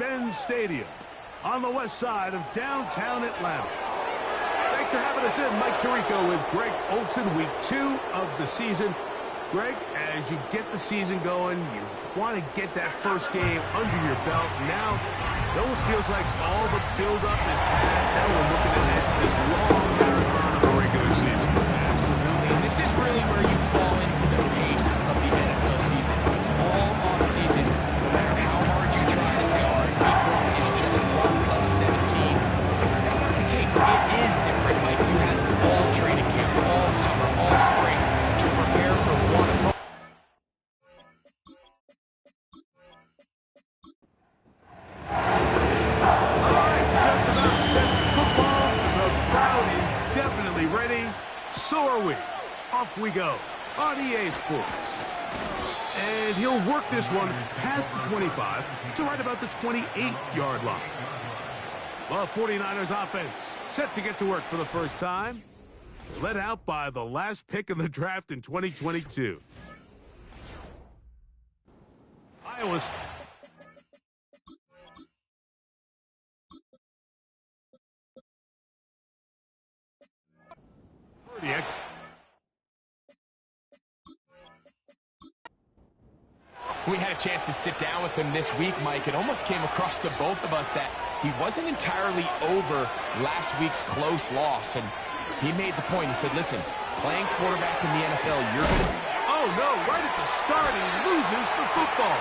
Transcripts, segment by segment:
Mercedes-Benz Stadium on the west side of downtown Atlanta. Thanks for having us in. Mike Tirico with Greg Olson, week 2 of the season. Greg, as you get the season going, you want to get that first game under your belt. Now, it almost feels like all the build-up is past. Now we're looking ahead to this long marathon of the regular season. Absolutely. And this is really where you fall into the pace of the NFL season. All off-season, no matter how hard you try to say, all right, week 1 is just 1 of 17. That's not the case. It is different, Mike. You had all training camp, all summer, all spring to prepare for one opponent. So are we. Off we go on EA Sports. And he'll work this one past the 25 to right about the 28-yard line. The 49ers offense set to get to work for the first time. Led out by the last pick in the draft in 2022. Iowa's... We had a chance to sit down with him this week, Mike. It almost came across to both of us that he wasn't entirely over last week's close loss. And he made the point. He said, listen, playing quarterback in the NFL, you're going to... Oh, no, right at the start, he loses the football.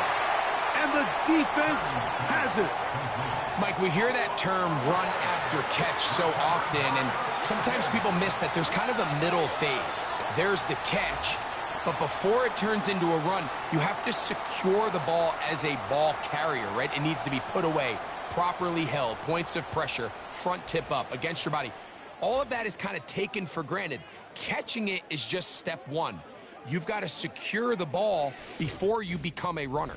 And the defense has it. Mike, we hear that term run after catch so often, and sometimes people miss that there's kind of a middle phase. There's the catch. But before it turns into a run, you have to secure the ball as a ball carrier, right? It needs to be put away, properly held, points of pressure, front tip up against your body. All of that is kind of taken for granted. Catching it is just step one. You've got to secure the ball before you become a runner.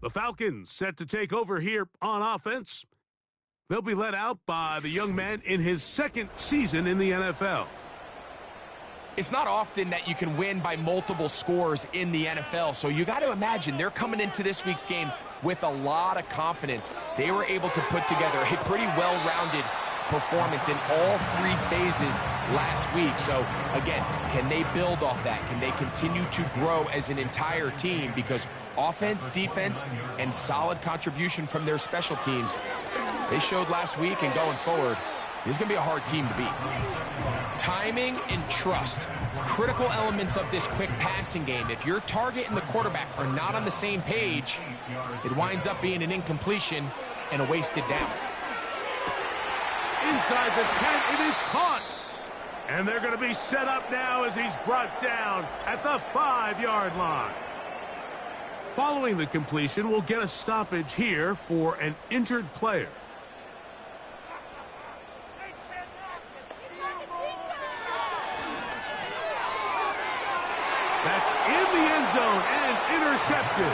The Falcons set to take over here on offense. They'll be led out by the young man in his second season in the NFL. It's not often that you can win by multiple scores in the NFL, so you got to imagine they're coming into this week's game with a lot of confidence. They were able to put together a pretty well-rounded performance in all 3 phases last week. So, again, can they build off that? Can they continue to grow as an entire team? Because offense, defense, and solid contribution from their special teams, they showed last week, and going forward, this is going to be a hard team to beat. Timing and trust, critical elements of this quick passing game. If your target and the quarterback are not on the same page, it winds up being an incompletion and a wasted down. Inside the 10, it is caught. And they're going to be set up now as he's brought down at the 5-yard line. Following the completion, we'll get a stoppage here for an injured player. That's in the end zone and intercepted.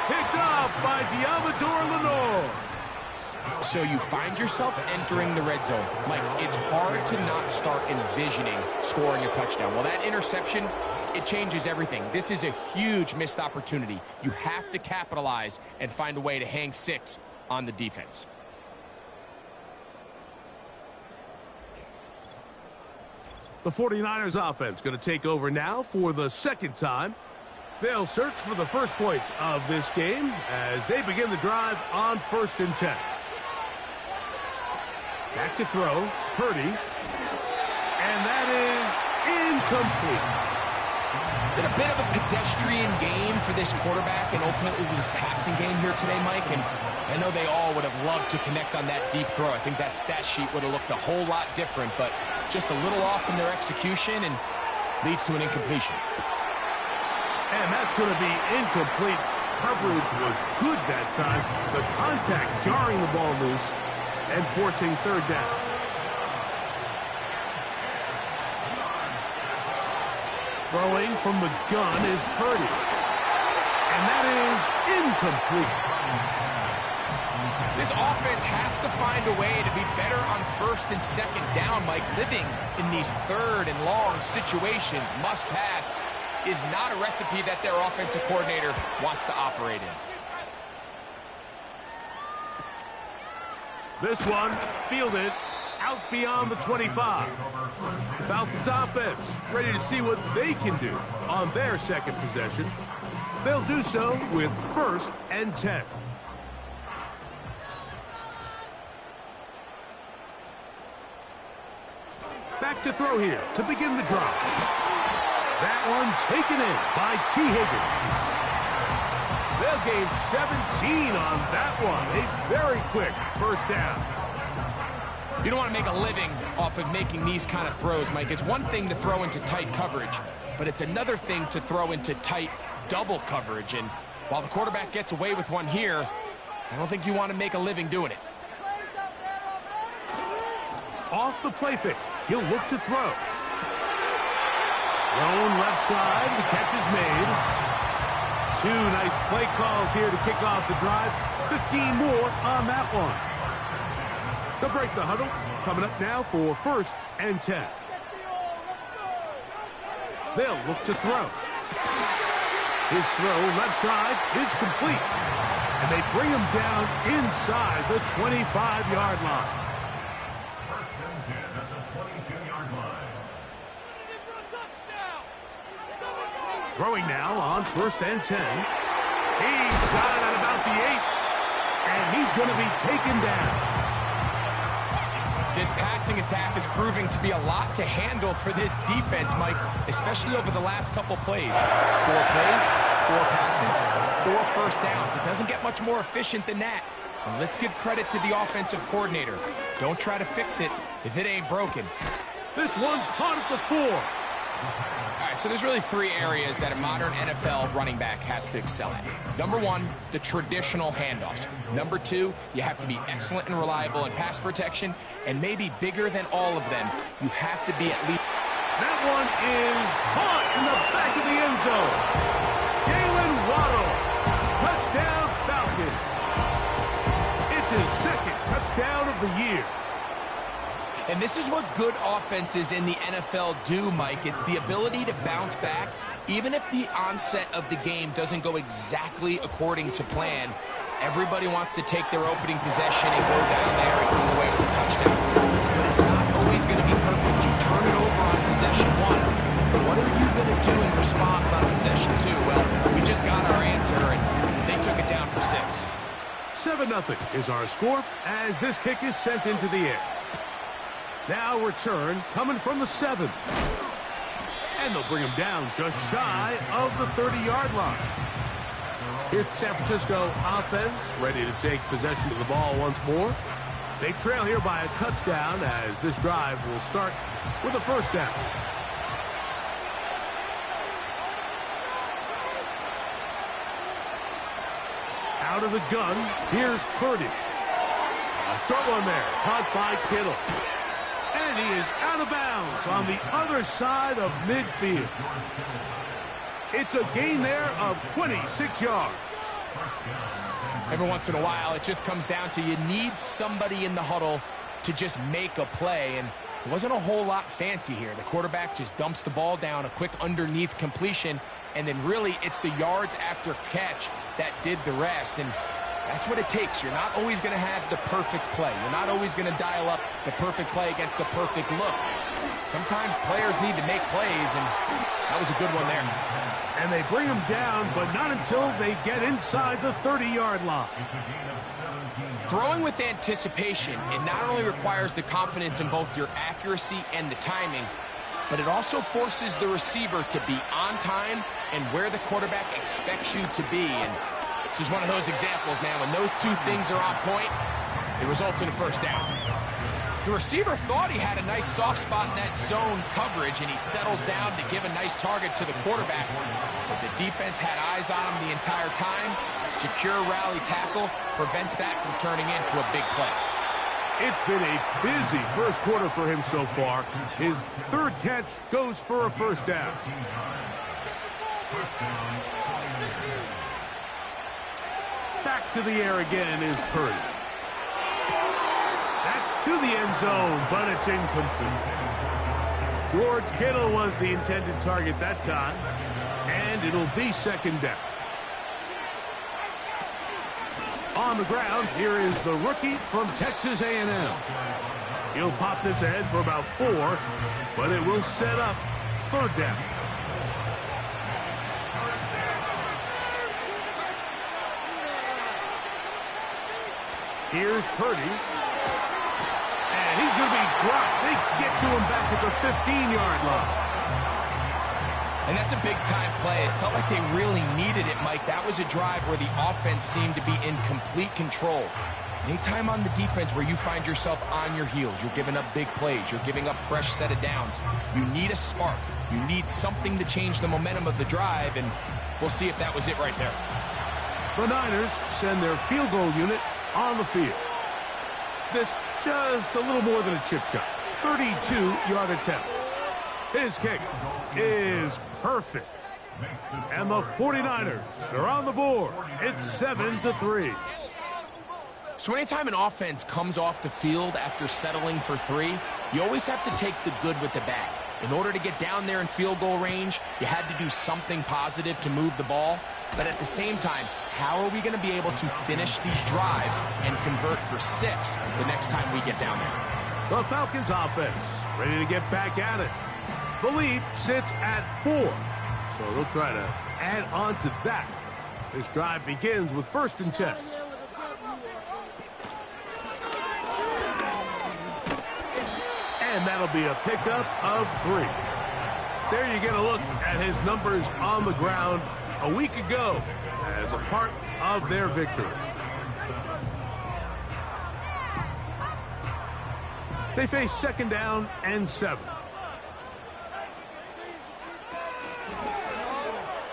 Picked off by Diamador Lenore. So you find yourself entering the red zone. Mike, it's hard to not start envisioning scoring a touchdown. Well, that interception, it changes everything. This is a huge missed opportunity. You have to capitalize and find a way to hang 6 on the defense. The 49ers offense going to take over now for the second time. They'll search for the first points of this game as they begin the drive on 1st and 10. Back to throw, Purdy. And that is incomplete. It's been a bit of a pedestrian game for this quarterback and ultimately this passing game here today, Mike. And I know they all would have loved to connect on that deep throw. I think that stat sheet would have looked a whole lot different, but just a little off in their execution and leads to an incompletion. And that's going to be incomplete. Coverage was good that time. The contact jarring the ball loose and forcing 3rd down. Throwing from the gun is Purdy. And that is incomplete. This offense has to find a way to be better on 1st and 2nd down, Mike. Living in these 3rd and long situations, must pass, is not a recipe that their offensive coordinator wants to operate in. This one fielded out beyond the 25. The Falcons offense ready to see what they can do on their second possession. They'll do so with 1st and 10. Back to throw here to begin the drive. That one taken in by T. Higgins. They'll gain 17 on that one. A very quick first down. You don't want to make a living off of making these kind of throws, Mike. It's one thing to throw into tight coverage, but it's another thing to throw into tight double coverage. And while the quarterback gets away with one here, I don't think you want to make a living doing it. Off the play fake, he'll look to throw. Thrown left side, the catch is made. 2 nice play calls here to kick off the drive. 15 more on that one. They'll break the huddle. Coming up now for 1st and 10. They'll look to throw. His throw left side is complete. And they bring him down inside the 25-yard line. 1st and 10 at the 22-yard line. Throwing now on 1st and 10. He's got it at about the 8. And he's going to be taken down. This passing attack is proving to be a lot to handle for this defense, Mike, especially over the last couple plays. 4 plays, 4 passes, 4 first downs. It doesn't get much more efficient than that. And let's give credit to the offensive coordinator. Don't try to fix it if it ain't broken. This one caught at the 4. All right, so there's really 3 areas that a modern NFL running back has to excel at. Number 1, the traditional handoffs. Number 2, you have to be excellent and reliable in pass protection. And maybe bigger than all of them, you have to be at least... That one is caught in the back of the end zone. Jalen Waddle, touchdown Falcons. It's his 2nd touchdown of the year. And this is what good offenses in the NFL do, Mike. It's the ability to bounce back, even if the onset of the game doesn't go exactly according to plan. Everybody wants to take their opening possession and go down there and come away with a touchdown. But it's not always going to be perfect. You turn it over on possession 1. What are you going to do in response on possession 2? Well, we just got our answer, and they took it down for 6. 7-0 is our score as this kick is sent into the air. Now return coming from the 7. And they'll bring him down just shy of the 30-yard line. Here's the San Francisco offense ready to take possession of the ball once more. They trail here by a touchdown as this drive will start with a first down. Out of the gun, here's Purdy. A short one there, caught by Kittle. And he is out of bounds on the other side of midfield. It's a gain there of 26 yards. Every once in a while, it just comes down to you need somebody in the huddle to just make a play. And it wasn't a whole lot fancy here. The quarterback just dumps the ball down, a quick underneath completion, and then really it's the yards after catch that did the rest. And that's what it takes. You're not always going to have the perfect play. You're not always going to dial up the perfect play against the perfect look. Sometimes players need to make plays, and that was a good one there. And they bring him down, but not until they get inside the 30-yard line. Throwing with anticipation, it not only requires the confidence in both your accuracy and the timing, but it also forces the receiver to be on time and where the quarterback expects you to be. And this is one of those examples, man. When those 2 things are on point, it results in a first down. The receiver thought he had a nice soft spot in that zone coverage, and he settles down to give a nice target to the quarterback. But the defense had eyes on him the entire time. Secure rally tackle prevents that from turning into a big play. It's been a busy first quarter for him so far. His 3rd catch goes for a first down. Back to the air again is Purdy. That's to the end zone, but it's incomplete. George Kittle was the intended target that time, and it'll be 2nd down. On the ground, here is the rookie from Texas A&M. He'll pop this ahead for about 4, but it will set up third down. Here's Purdy. And he's going to be dropped. They get to him back at the 15-yard line. And that's a big-time play. It felt like they really needed it, Mike. That was a drive where the offense seemed to be in complete control. Anytime on the defense where you find yourself on your heels, you're giving up big plays, you're giving up fresh set of downs, you need a spark. You need something to change the momentum of the drive, and we'll see if that was it right there. The Niners send their field goal unit on the field. This just a little more than a chip shot. 32-yard attempt. His kick is perfect. And the 49ers are on the board. It's 7-3. So anytime an offense comes off the field after settling for 3, you always have to take the good with the bad. In order to get down there in field goal range, you had to do something positive to move the ball. But at the same time, how are we going to be able to finish these drives and convert for 6 the next time we get down there? The Falcons offense ready to get back at it. The lead sits at 4, so they'll try to add on to that. This drive begins with 1st and 10. And that'll be a pickup of 3. There you get a look at his numbers on the ground a week ago as a part of their victory. They face 2nd down and 7.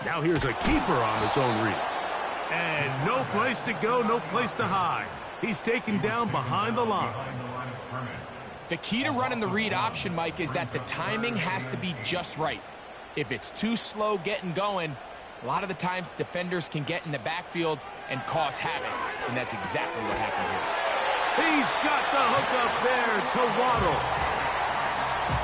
Now here's a keeper on his own read. And no place to go, no place to hide. He's taken down behind the line. The key to running the read option, Mike, is that the timing has to be just right. If it's too slow getting going, a lot of the times defenders can get in the backfield and cause havoc. And that's exactly what happened here. He's got the hook up there to Waddle.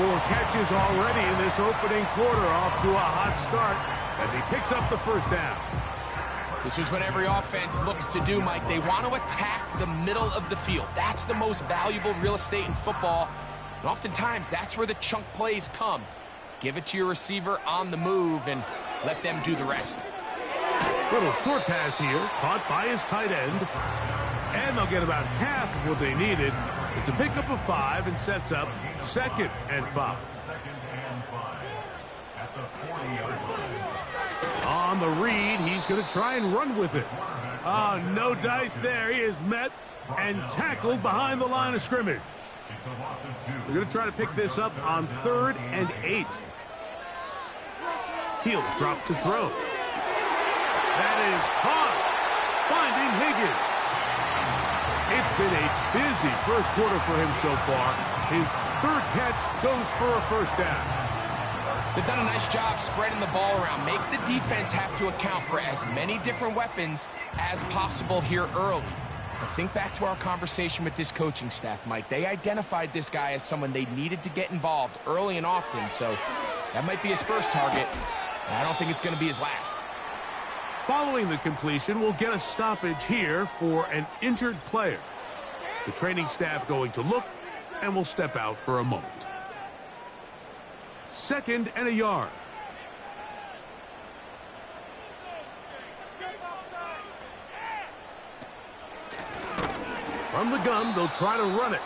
4 catches already in this opening quarter, off to a hot start as he picks up the 1st down. This is what every offense looks to do, Mike. They want to attack the middle of the field. That's the most valuable real estate in football. And oftentimes, that's where the chunk plays come. Give it to your receiver on the move and let them do the rest. Little short pass here, caught by his tight end. And they'll get about half of what they needed. It's a pickup of 5 and sets up 2nd and 5. At the 40-yard line. On the read, he's going to try and run with it. Oh, no dice there. He is met and tackled behind the line of scrimmage. They're going to try to pick this up on 3rd and 8. He'll drop to throw. That is caught. Finding Higgins. It's been a busy first quarter for him so far. His 3rd catch goes for a 1st down. They've done a nice job spreading the ball around. Make the defense have to account for as many different weapons as possible here early. But think back to our conversation with this coaching staff, Mike. They identified this guy as someone they needed to get involved early and often, so that might be his first target. I don't think it's going to be his last. Following the completion, we'll get a stoppage here for an injured player. The training staff going to look, and will step out for a moment. 2nd and a yard. From the gun, they'll try to run it.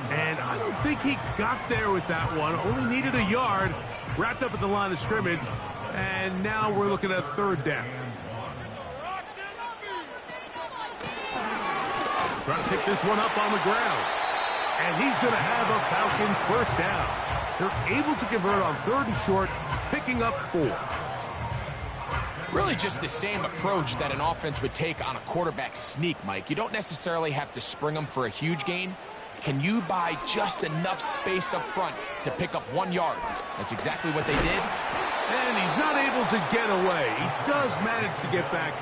And I don't think he got there with that one. Only needed a yard. Wrapped up at the line of scrimmage. And now we're looking at 3rd down. Trying to pick this one up on the ground. And he's going to have a Falcons 1st down. They're able to convert on 3rd and short, picking up 4. Really just the same approach that an offense would take on a quarterback sneak, Mike. You don't necessarily have to spring them for a huge gain. Can you buy just enough space up front to pick up 1 yard? That's exactly what they did. And he's not able to get away. He does manage to get back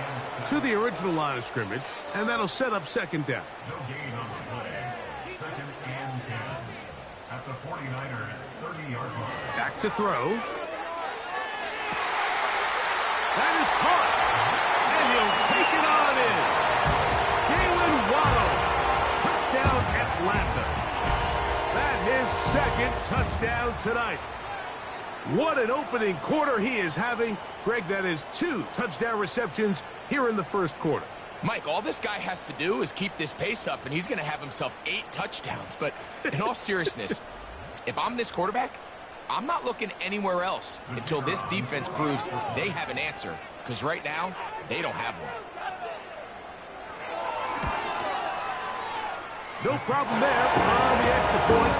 to the original line of scrimmage, and that'll set up 2nd down. No gain on the play. 2nd and 10. At the 49ers, 30-yard line. Back to throw. That is caught. And he'll take it on in. second touchdown tonight. What an opening quarter he is having. Greg, that is 2 touchdown receptions here in the first quarter. Mike, all this guy has to do is keep this pace up, and he's going to have himself 8 touchdowns. But in all seriousness, if I'm this quarterback, I'm not looking anywhere else until this defense proves they have an answer, because right now, they don't have one. No problem there on the extra point.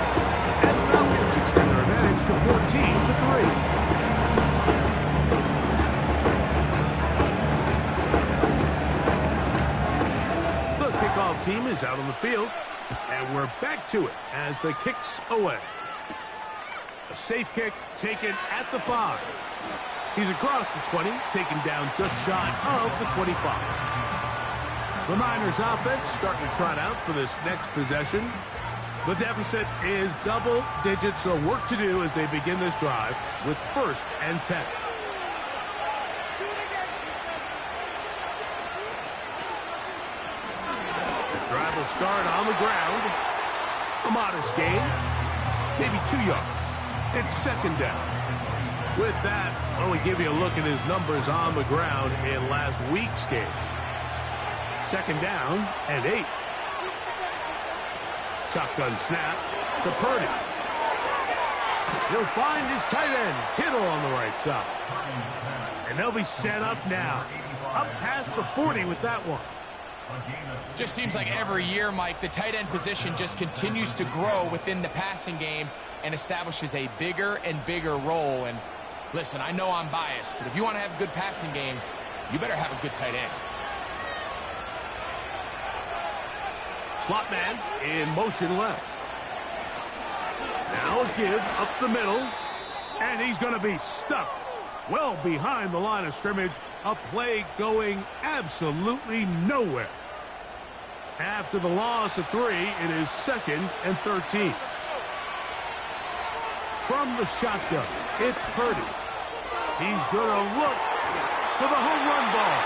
And the Falcons extend their advantage to 14-3. The kickoff team is out on the field, and we're back to it as the kick's away. A safe kick taken at the 5. He's across the 20, taken down just shy of the 25. The Niners offense starting to trot out for this next possession. The deficit is double digits, so work to do as they begin this drive with 1st and 10. The drive will start on the ground. A modest gain, maybe 2 yards. It's 2nd down. With that, why don't we give you a look at his numbers on the ground in last week's game. 2nd down and 8. Shotgun snap to Purdy. He'll find his tight end, Kittle, on the right side. And they'll be set up now. Up past the 40 with that one. Just seems like every year, Mike, the tight end position just continues to grow within the passing game and establishes a bigger and bigger role. And listen, I know I'm biased, but if you want to have a good passing game, you better have a good tight end. Slot man in motion left. Now a give up the middle. And he's going to be stuffed well behind the line of scrimmage. A play going absolutely nowhere. After the loss of 3, it is 2nd and 13. From the shotgun, it's Purdy. He's going to look for the home run ball.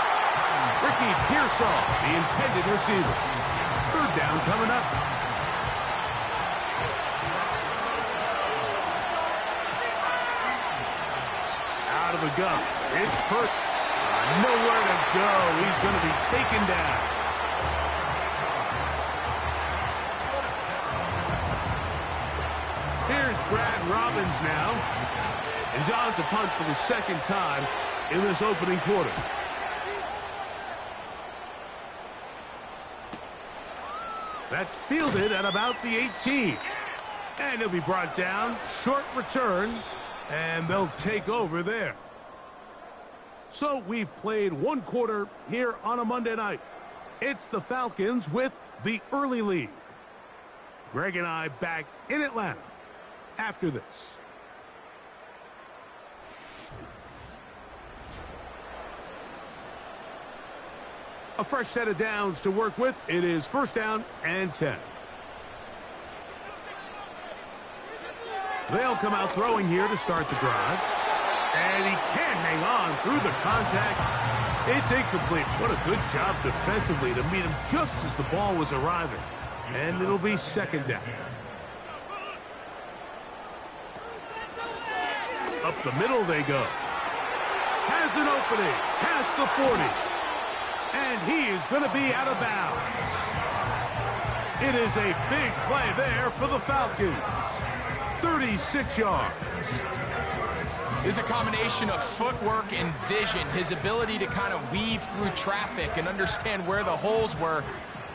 Ricky Pearsall, the intended receiver. 3rd down coming up. Out of the gun. It's Purdy. Nowhere to go. He's going to be taken down. Here's Brad Robbins now. And John's a punt for the 2nd time in this opening quarter. That's fielded at about the 18. And he'll be brought down. Short return. And they'll take over there. So we've played 1 quarter here on a Monday night. It's the Falcons with the early lead. Greg and I back in Atlanta after this. A fresh set of downs to work with. It is 1st down and 10. They'll come out throwing here to start the drive. And he can't hang on through the contact. It's incomplete. What a good job defensively to meet him just as the ball was arriving. And it'll be 2nd down. Up the middle they go. Has an opening. Past the 40. And he is going to be out of bounds. It is a big play there for the Falcons. 36 yards. There's a combination of footwork and vision, his ability to kind of weave through traffic and understand where the holes were.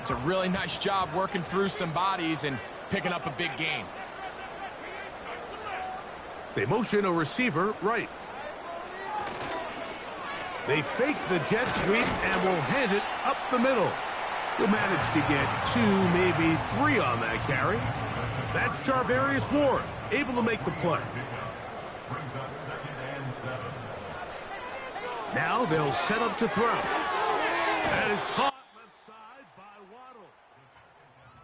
It's a really nice job working through some bodies and picking up a big gain. They motion a receiver right. They fake the jet sweep and will hand it up the middle. He'll manage to get 2, maybe 3 on that carry. That's Charvarius Ward, able to make the play. Now they'll set up to throw. That is caught left side by Waddle.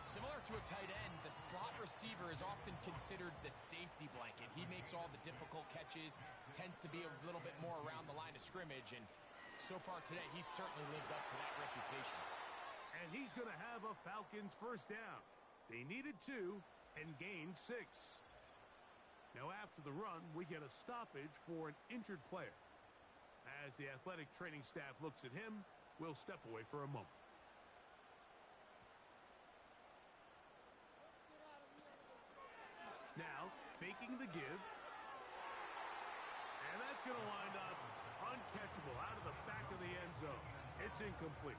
Similar to a tight end, the slot receiver is often considered the safety blanket. He makes all the difficult catches, tends to be a little bit more around the line of scrimmage, and so far today, he's certainly lived up to that reputation. And he's going to have a Falcons 1st down. They needed 2 and gained 6. Now after the run, we get a stoppage for an injured player. As the athletic training staff looks at him, we'll step away for a moment. Now, faking the give. And that's going to wind up uncatchable out of the back of the end zone. It's incomplete.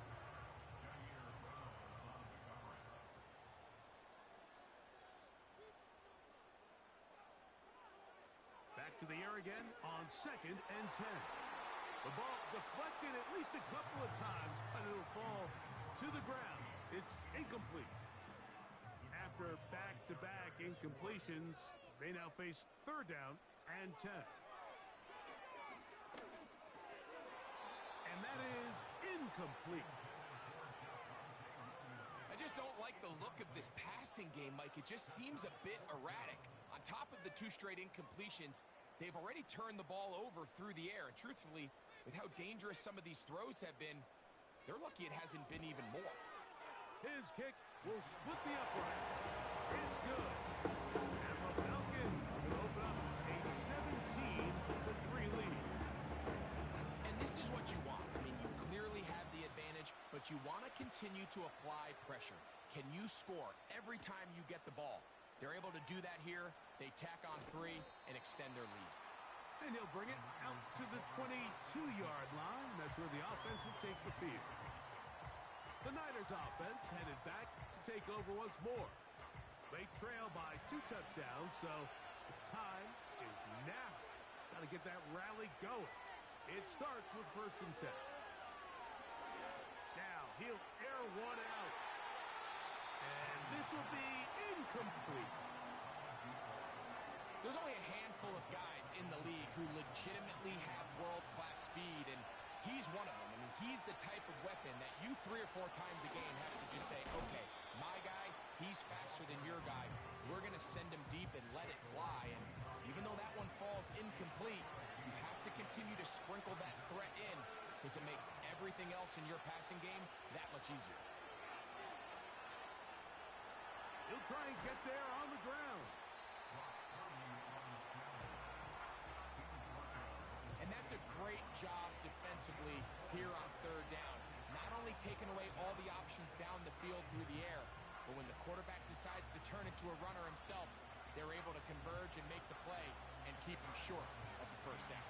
Back to the air again on 2nd and 10. The ball deflected at least a couple of times, but it'll fall to the ground. It's incomplete. After back-to-back incompletions, they now face 3rd down and 10. And that is incomplete. I just don't like the look of this passing game, Mike. It just seems a bit erratic. On top of the 2 straight incompletions, they've already turned the ball over through the air. And truthfully, with how dangerous some of these throws have been, they're lucky it hasn't been even more. His kick will split the uprights. It's good. And the Falcons will open up a 17-3 lead. And this is what you want. I mean, you clearly have the advantage, but you want to continue to apply pressure. Can you score every time you get the ball? They're able to do that here. They tack on 3 and extend their lead. And he'll bring it out to the 22-yard line. That's where the offense will take the field. The Niners offense headed back to take over once more. They trail by 2 touchdowns, so the time is now. Got to get that rally going. It starts with 1st and 10. Now he'll air one out. And this will be incomplete. There's only a handful of guys in the league who legitimately have world-class speed, and he's one of them. I mean, he's the type of weapon that you 3 or 4 times a game have to just say, okay, my guy, he's faster than your guy. We're going to send him deep and let it fly. And even though that one falls incomplete, you have to continue to sprinkle that threat in because it makes everything else in your passing game that much easier. He'll try and get there on the ground. And that's a great job defensively here on 3rd down. Not only taking away all the options down the field through the air, but when the quarterback decides to turn it to a runner himself, they're able to converge and make the play and keep him short of the 1st down.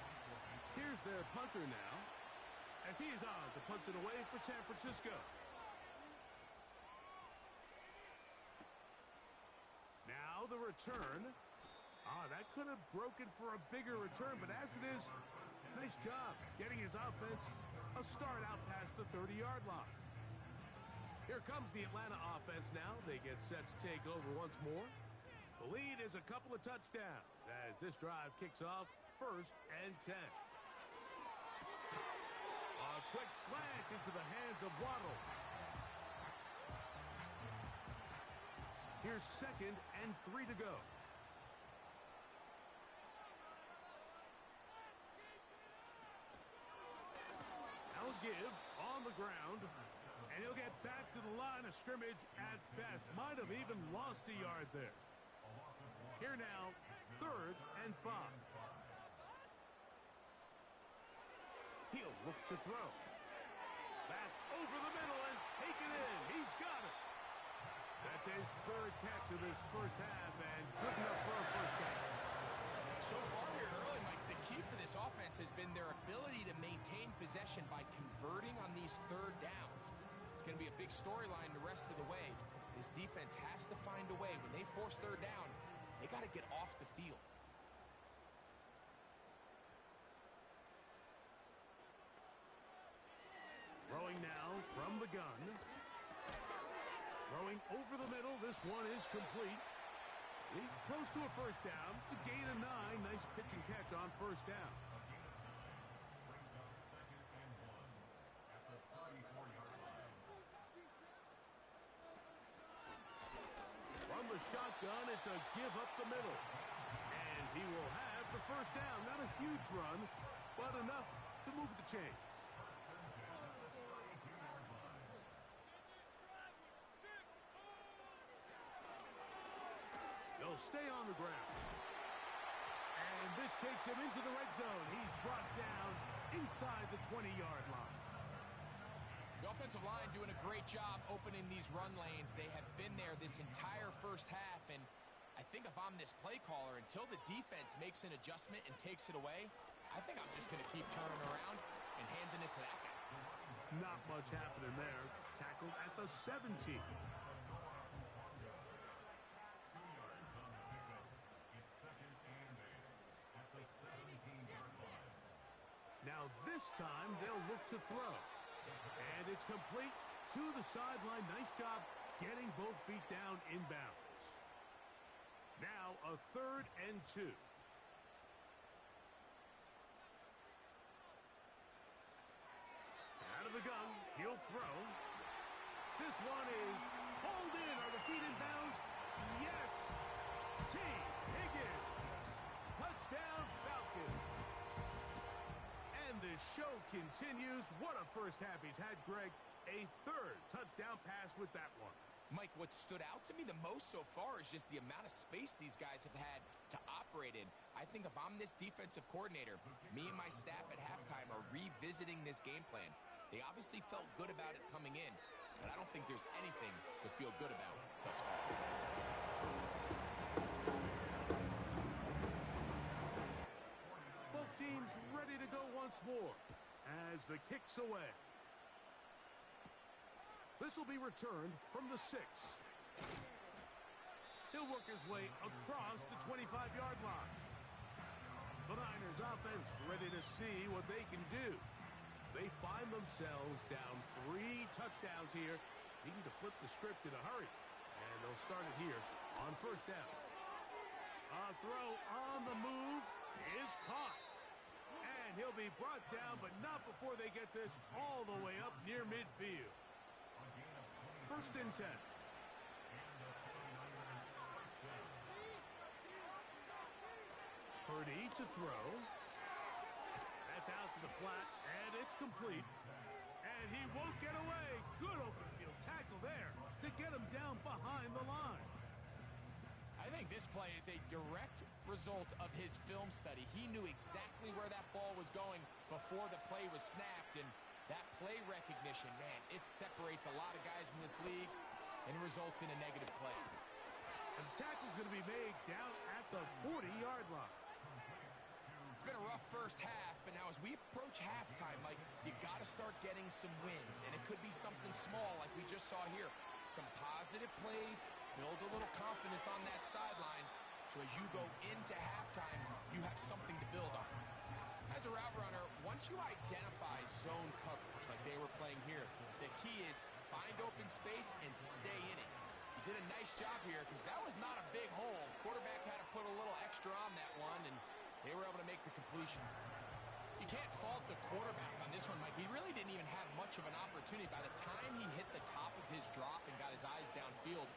Here's their punter now, as he is on to punt it away for San Francisco. Now the return. That could have broken for a bigger return, but as it is, nice job getting his offense a start out past the 30-yard line. Here comes the Atlanta offense now. They get set to take over once more. The lead is a couple of touchdowns as this drive kicks off 1st and 10. A quick slant into the hands of Waddle. Here's 2nd and 3 to go. Now a give on the ground, and he'll get back to the line of scrimmage at best. Might have even lost a yard there. Here now, 3rd and 5. He'll look to throw. That's over the middle and taken in. He's got it. That's his 3rd catch of this 1st half, and good enough for a 1st down. So far here early, Mike, the key for this offense has been their ability to maintain possession by converting on these 3rd downs. It's going to be a big storyline the rest of the way. This defense has to find a way. When they force 3rd down, they got to get off the field. Throwing now from the gun. Throwing over the middle. This one is complete. He's close to a 1st down to gain a 9. Nice pitch and catch on 1st down. Brings up 2nd and 1 at the 34-yard line. From the shotgun, it's a give up the middle. And he will have the 1st down. Not a huge run, but enough to move the chains. They'll stay on the ground. And this takes him into the red zone. He's brought down inside the 20-yard line. The offensive line doing a great job opening these run lanes. They have been there this entire first half, and I think if I'm this play caller, until the defense makes an adjustment and takes it away, I think I'm just going to keep turning around and handing it to that guy. Not much happening there. Tackled at the 17. Now this time they'll look to throw. And it's complete to the sideline. Nice job getting both feet down inbounds. Now a 3rd and 2. Out of the gun, he'll throw. This one is hauled in. Are the feet in bounds? Yes! T. Higgins. Touchdown Falcons. And the show continues. What a first half he's had, Greg. A 3rd touchdown pass with that one. Mike, what stood out to me the most so far is just the amount of space these guys have had to operate in. I think if I'm this defensive coordinator, me and my staff at halftime are revisiting this game plan. They obviously felt good about it coming in, but I don't think there's anything to feel good about thus far. Both teams ready to go once more as the kick's away. This will be returned from the 6. He'll work his way across the 25-yard line. The Niners offense ready to see what they can do. They find themselves down 3 touchdowns here, needing to flip the script in a hurry. And they'll start it here on 1st down. A throw on the move is caught. And he'll be brought down, but not before they get this all the way up near midfield. 1st and 10. Purdy to throw. That's out to the flat, and it's complete. And he won't get away. Good open field tackle there to get him down behind the line. I think this play is a direct result of his film study. He knew exactly where that ball was going before the play was snapped, and that play recognition, man, it separates a lot of guys in this league, and it results in a negative play. And the tackle's going to be made down at the 40-yard line. It's been a rough first half, but now as we approach halftime, Mike, you got to start getting some wins, and it could be something small like we just saw here. Some positive plays, build a little confidence on that sideline, so as you go into halftime, you have something to build on. As a route runner, once you identify zone coverage like they were playing here, the key is find open space and stay in it. You did a nice job here because that was not a big hole. Quarterback had to put a little extra on that one, and they were able to make the completion. You can't fault the quarterback on this one, Mike. He really didn't even have much of an opportunity. By the time he hit the top of his drop and got his eyes downfield,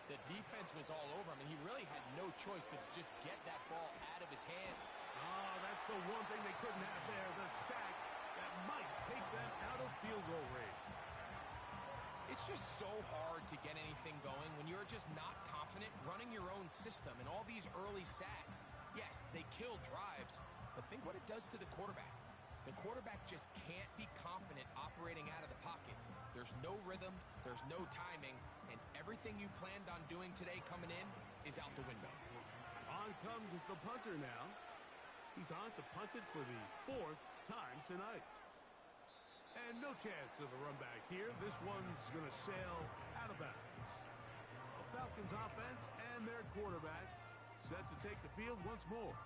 the defense was all over him, and he really had no choice but to just get that ball out of his hand. Oh, that's the one thing they couldn't have there, the sack that might take them out of field goal range. It's just so hard to get anything going when you're just not confident running your own system. And all these early sacks, yes, they kill drives, but think what it does to the quarterback. The quarterback just can't be confident operating out of the pocket. There's no rhythm, there's no timing, and everything you planned on doing today coming in is out the window. On comes the punter now. He's on to punt it for the 4th time tonight. And no chance of a run back here. This one's going to sail out of bounds. The Falcons offense and their quarterback set to take the field once more.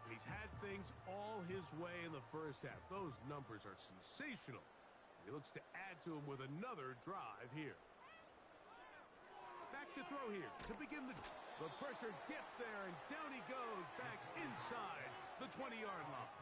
And he's had things all his way in the first half. Those numbers are sensational. And he looks to add to them with another drive here. Back to throw here to begin the pressure gets there, and down he goes back inside the 20-yard line.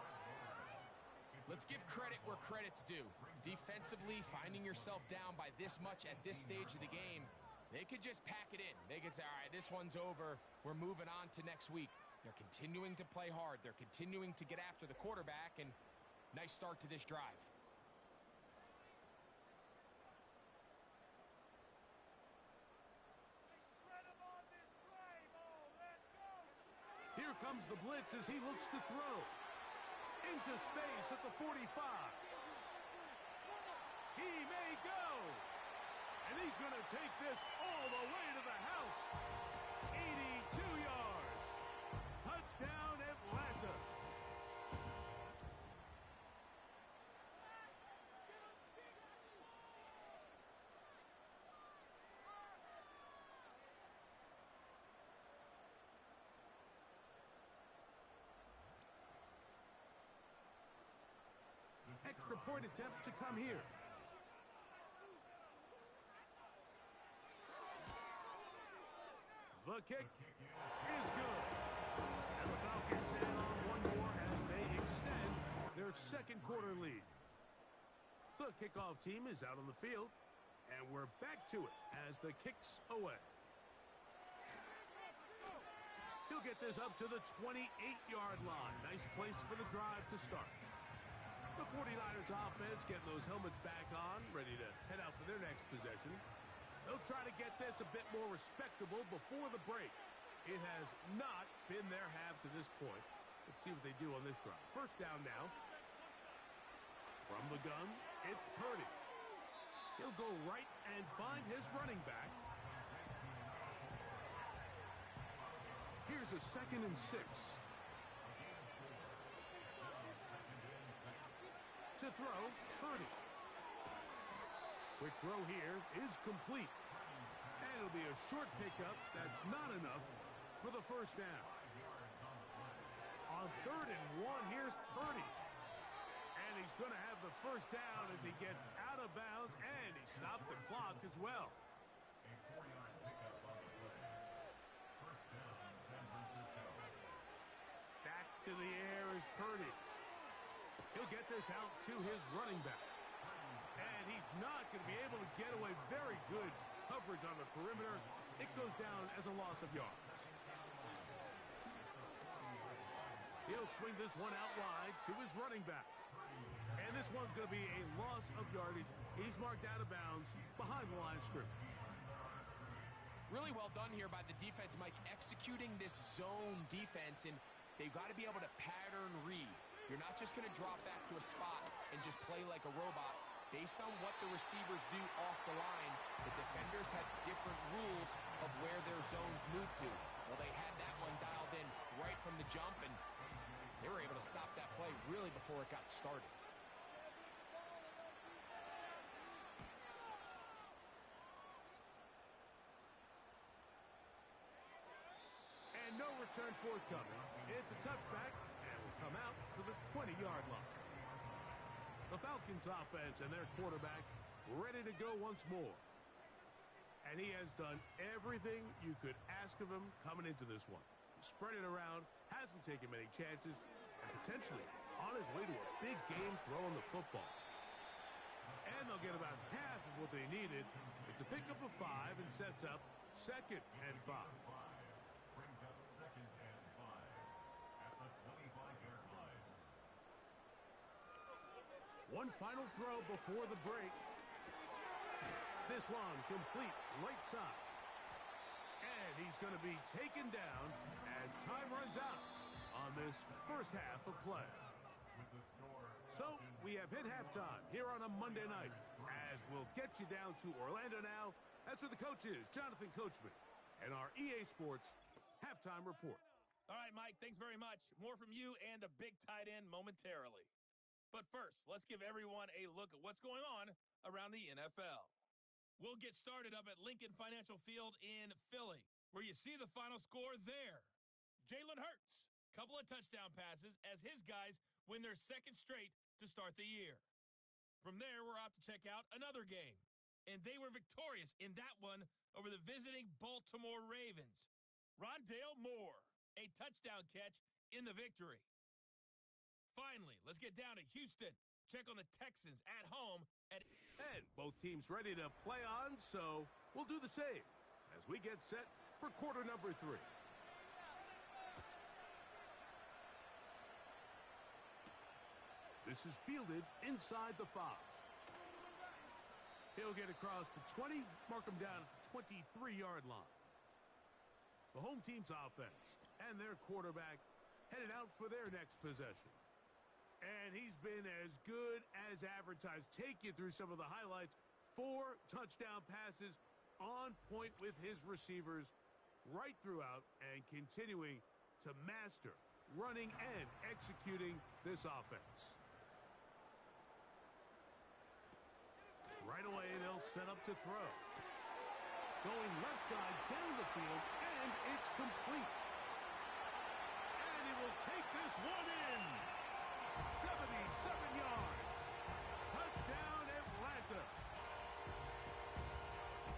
Let's give credit where credit's due. Defensively, finding yourself down by this much at this stage of the game, they could just pack it in. They could say, all right, this one's over. We're moving on to next week. They're continuing to play hard. They're continuing to get after the quarterback, and nice start to this drive. Here comes the blitz as he looks to throw. Into space at the 45. He may go. And he's going to take this all the way to the house. 82 yards. Touchdown, Atlanta. Extra point attempt to come here. The kick is good. And the Falcons add on one more as they extend their second quarter lead. The kickoff team is out on the field, and we're back to it as the kick's away. He'll get this up to the 28-yard line. Nice place for the drive to start. The 49ers offense getting those helmets back on, ready to head out for their next possession. They'll try to get this a bit more respectable before the break. It has not been their half to this point. Let's see what they do on this drive. First down now. From the gun, it's Purdy. He'll go right and find his running back. Here's a 2nd and 6. To throw, Purdy. Quick throw here is complete. And it'll be a short pickup that's not enough for the first down. On 3rd and 1, here's Purdy. And he's going to have the first down as he gets out of bounds, and he stopped the clock as well. A 40-yard pickup on the play. First down, San Francisco. Back to the air is Purdy. He'll get this out to his running back. And he's not going to be able to get away. Very good coverage on the perimeter. It goes down as a loss of yards. He'll swing this one out wide to his running back. And this one's going to be a loss of yardage. He's marked out of bounds behind the line of scrimmage. Really well done here by the defense, Mike, executing this zone defense, and they've got to be able to pattern read. You're not just going to drop back to a spot and just play like a robot. Based on what the receivers do off the line, the defenders have different rules of where their zones move to. Well, they had that one dialed in right from the jump, and they were able to stop that play really before it got started. And no return forthcoming. It's a touchback, and will come out to the 20-yard line. The Falcons offense and their quarterback ready to go once more. And he has done everything you could ask of him coming into this one. He's spread it around, hasn't taken many chances, and potentially on his way to a big game throwing the football. And they'll get about half of what they needed. It's a pickup of 5 and sets up 2nd and 5. Brings up 2nd and 5 at the 25-yard line. One final throw before the break. This one complete right side. And he's going to be taken down as time runs out on this first half of play. So we have hit halftime here on a Monday night as we'll get you down to Orlando now. That's where the coach is, Jonathan Coachman, and our EA Sports halftime report. All right, Mike, thanks very much. More from you and a big tight end momentarily. But first, let's give everyone a look at what's going on around the NFL. We'll get started up at Lincoln Financial Field in Philly, where you see the final score there. Jalen Hurts, couple of touchdown passes as his guys win their 2nd straight to start the year. From there, we're out to check out another game, and they were victorious in that one over the visiting Baltimore Ravens. Rondale Moore, a touchdown catch in the victory. Finally, let's get down to Houston. Check on the Texans at home. And both teams ready to play on, so we'll do the same as we get set for quarter number 3. This is fielded inside the 5. He'll get across the 20, mark him down at the 23-yard line. The home team's offense and their quarterback headed out for their next possession. And he's been as good as advertised. Take you through some of the highlights. 4 touchdown passes on point with his receivers right throughout and continuing to master running and executing this offense. Right away, they'll set up to throw. Going left side down the field, and it's complete. And he will take this one in. 77 yards. Touchdown, Atlanta.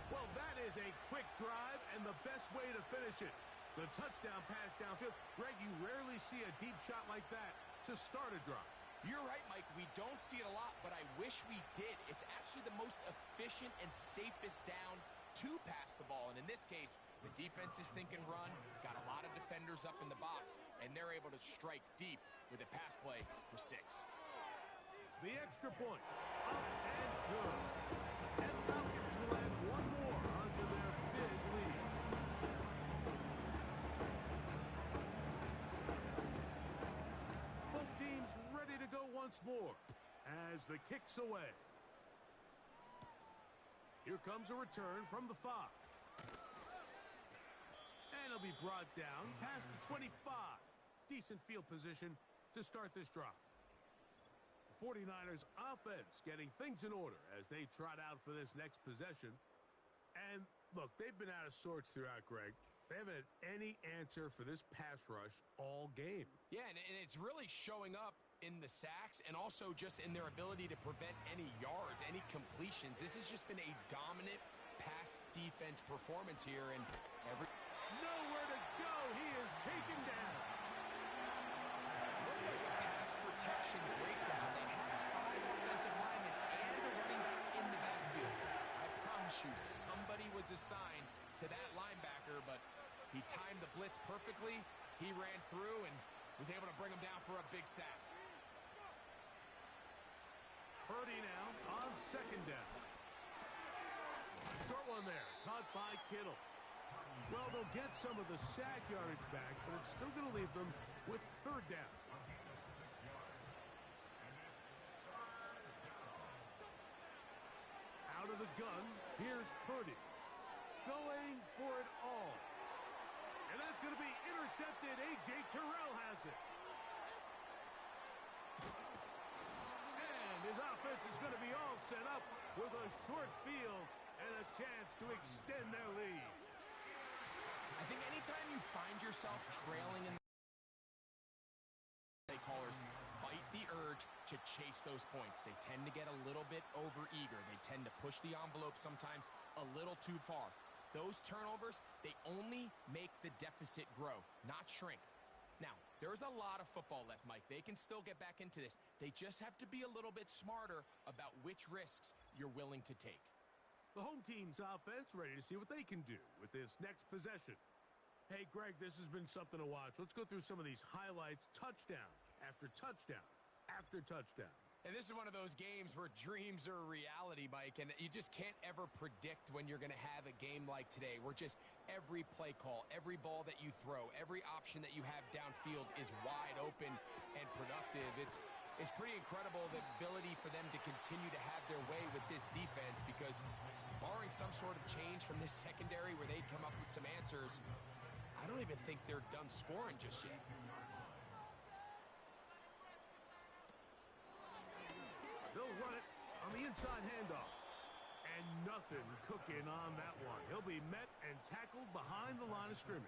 Well, that is a quick drive and the best way to finish it. The touchdown pass downfield. Greg, you rarely see a deep shot like that to start a drive. You're right, Mike. We don't see it a lot, but I wish we did. It's actually the most efficient and safest down to pass the ball. And in this case, the defense is thinking run, got a lot of defenders up in the box, and they're able to strike deep with a pass play for 6. The extra point, up and good. And the Falcons will add one more onto their big lead. Both teams ready to go once more as the kick's away. Here comes a return from the 5. And it'll be brought down past the 25. Decent field position to start this drive. The 49ers offense getting things in order as they trot out for this next possession. And look, they've been out of sorts throughout, Greg. They haven't had any answer for this pass rush all game. Yeah, and it's really showing up in the sacks and also just in their ability to prevent any yards, any completions. This has just been a dominant pass defense performance here, and nowhere to go. He is taken down. Looked like a pass protection breakdown. They had 5 offensive linemen and a running back in the backfield. I promise you, somebody was assigned to that linebacker, but he timed the blitz perfectly. He ran through and was able to bring him down for a big sack. Purdy now on second down. Short one there, caught by Kittle. Well, they'll get some of the sack yardage back, but it's still going to leave them with third down. Out of the gun, here's Purdy. Going for it all. And that's going to be intercepted. A.J. Terrell has it. And his offense is going to be all set up with a short field and a chance to extend their lead. I think anytime you find yourself trailing in play callers fight the urge to chase those points. They tend to get a little bit overeager. They tend to push the envelope sometimes a little too far. Those turnovers, they only make the deficit grow, not shrink. Now, there's a lot of football left, Mike. They can still get back into this. They just have to be a little bit smarter about which risks you're willing to take. The home team's offense ready to see what they can do with this next possession. Hey, Greg, this has been something to watch. Let's go through some of these highlights. Touchdown after touchdown after touchdown. And this is one of those games where dreams are reality, Mike, and you just can't ever predict when you're going to have a game like today, where just every play call, every ball that you throw, every option that you have downfield is wide open and productive. It's pretty incredible, the ability for them to continue to have their way with this defense, because barring some sort of change from this secondary where they come up with some answers, I don't even think they're done scoring just yet. They'll run it on the inside handoff. And nothing cooking on that one. He'll be met and tackled behind the line of scrimmage.